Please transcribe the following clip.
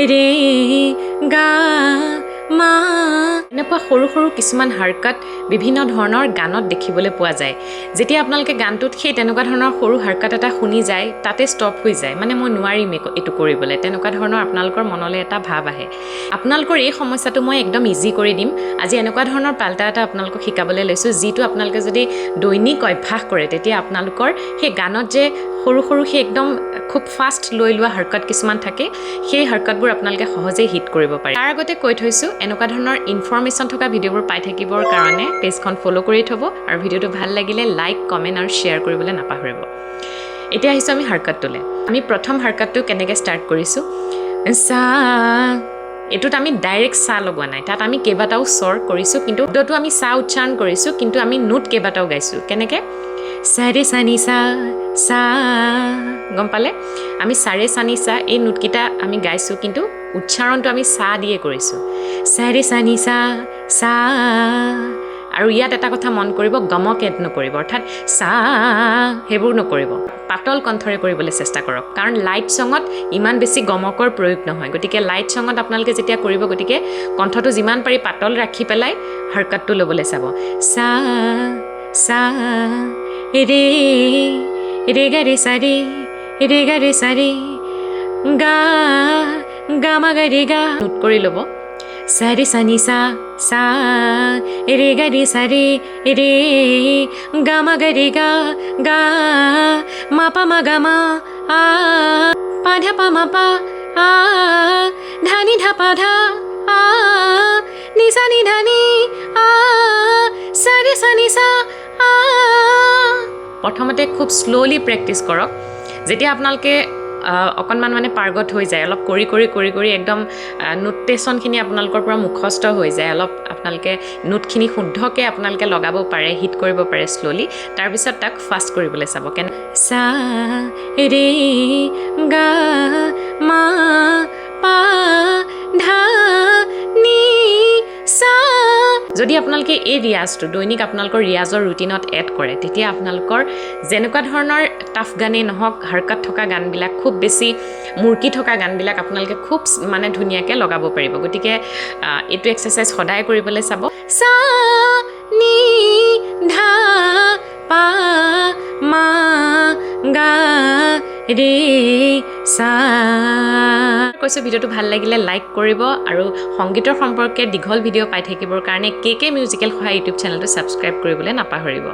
रे गा মা এনেকুৱা সৰু সৰু কিছুমান হাৰকাট বিভিন্ন ধৰণৰ গানত দেখিবলৈ পোৱা যায় যেতিয়া আপোনালোকে গানটোত সেই তেনেকুৱা ধৰণৰ সৰু হাৰকাট এটা শুনি যায় তাতে ষ্টপ হৈ যায় মানে মই নোৱাৰিম এইটো কৰিবলৈ তেনেকুৱা ধৰণৰ আপোনালোকৰ মনলৈ এটা ভাৱ আহে আপোনালোকৰ এই সমস্যাটো মই একদম ইজি কৰি দিম আজি এনেকুৱা ধৰণৰ পাল্টা এটা আপোনালোকক শিকাবলৈ লৈছোঁ যিটো আপোনালোকে যদি দৈনিক অভ্যাস কৰে তেতিয়া আপোনালোকৰ সেই গানত যে সৰু সৰু সেই একদম খুব ফাষ্ট লৈ লোৱা হাৰকাট কিছুমান থাকে সেই হাৰকাটবোৰ আপোনালোকে সহজেই হিট কৰিব পাৰে তাৰ আগতে কৈ থৈছোঁ এনেকুৱা ধৰণৰ ইনফৰমেশ্যন থকা ভিডিঅ'বোৰ পাই থাকিবৰ কাৰণে পেজখন ফ'ল' কৰি থ'ব আৰু ভিডিঅ'টো ভাল লাগিলে লাইক কমেণ্ট আৰু শ্বেয়াৰ কৰিবলৈ নাপাহৰিব এতিয়া আহিছোঁ আমি হাৰকাটটোলৈ আমি প্ৰথম হাৰকাটটো কেনেকৈ ষ্টাৰ্ট কৰিছোঁ সা এইটোত আমি ডাইৰেক্ট সা লগোৱা নাই তাত আমি কেইবাটাও স্বৰ কৰিছোঁ কিন্তু শব্দটো আমি সা উচ্চাৰণ কৰিছোঁ কিন্তু আমি নোট কেইবাটাও গাইছোঁ কেনেকৈ সাৰে সানি সা সা গম পালে আমি সাৰে সানি সা এই নোটকেইটা আমি গাইছোঁ কিন্তু উচ্চাৰণটো আমি সা দিয়ে কৰিছোঁ সাৰে সানি সা সা আৰু ইয়াত এটা কথা মন কৰিব গমক এড নকৰিব অৰ্থাৎ সা সেইবোৰ নকৰিব পাতল কণ্ঠৰে কৰিবলৈ চেষ্টা কৰক কাৰণ লাইট চঙত ইমান বেছি গমকৰ প্ৰয়োগ নহয় গতিকে লাইট চঙত আপোনালোকে যেতিয়া কৰিব গতিকে কণ্ঠটো যিমান পাৰি পাতল ৰাখি পেলাই হাৰকাটটো ল'বলৈ চাব সা সা रे रे गा रे सा रे गा गा मा गा रे गा নোট কৰি ল'ব सा रे सा नि सा सा रे गा रे सा रे गा मा गा रे गा गा मा पा मा गा मा आ पा धा पा मा पा आ धा नि धा पा धा आ नि सा नि धा नि आ सा रे सा नि सा आ প্ৰথমতে খুব স্লোলি প্ৰেক্টিছ কৰক যেতিয়া আপোনালোকে অকণমান মানে পাৰ্গত হৈ যায় অলপ কৰি কৰি কৰি কৰি একদম নোটেশ্যনখিনি আপোনালোকৰ পৰা মুখস্থ হৈ যায় অলপ আপোনালোকে নোটখিনি শুদ্ধকৈ আপোনালোকে লগাব পাৰে হিট কৰিব পাৰে স্লোলি তাৰপিছত তাক ফাষ্ট কৰিবলৈ চাব কেনে সা ৰে গা মা পা ধা নি সা যদি আপোনালোকে এই ৰিয়াজটো দৈনিক আপোনালোকৰ ৰিয়াজৰ ৰুটিনত এড কৰে তেতিয়া আপোনালোকৰ যেনেকুৱা ধৰণৰ টাফ গানেই নহওক হাৰকাট থকা গানবিলাক খুব বেছি মূৰ্কি থকা গানবিলাক আপোনালোকে খুব মানে ধুনীয়াকৈ লগাব পাৰিব গতিকে এইটো এক্সাৰচাইজ সদায় কৰিবলৈ চাব সা নি ধা পা মা গা ৰে সা কৈছোঁ ভিডিঅ'টো ভাল লাগিলে লাইক কৰিব আৰু সংগীতৰ সম্পৰ্কে দীঘল ভিডিঅ' পাই থাকিবৰ কাৰণে কে মিউজিকেল সহায় ইউটিউব চেনেলটো ছাবস্ক্ৰাইব কৰিবলৈ নাপাহৰিব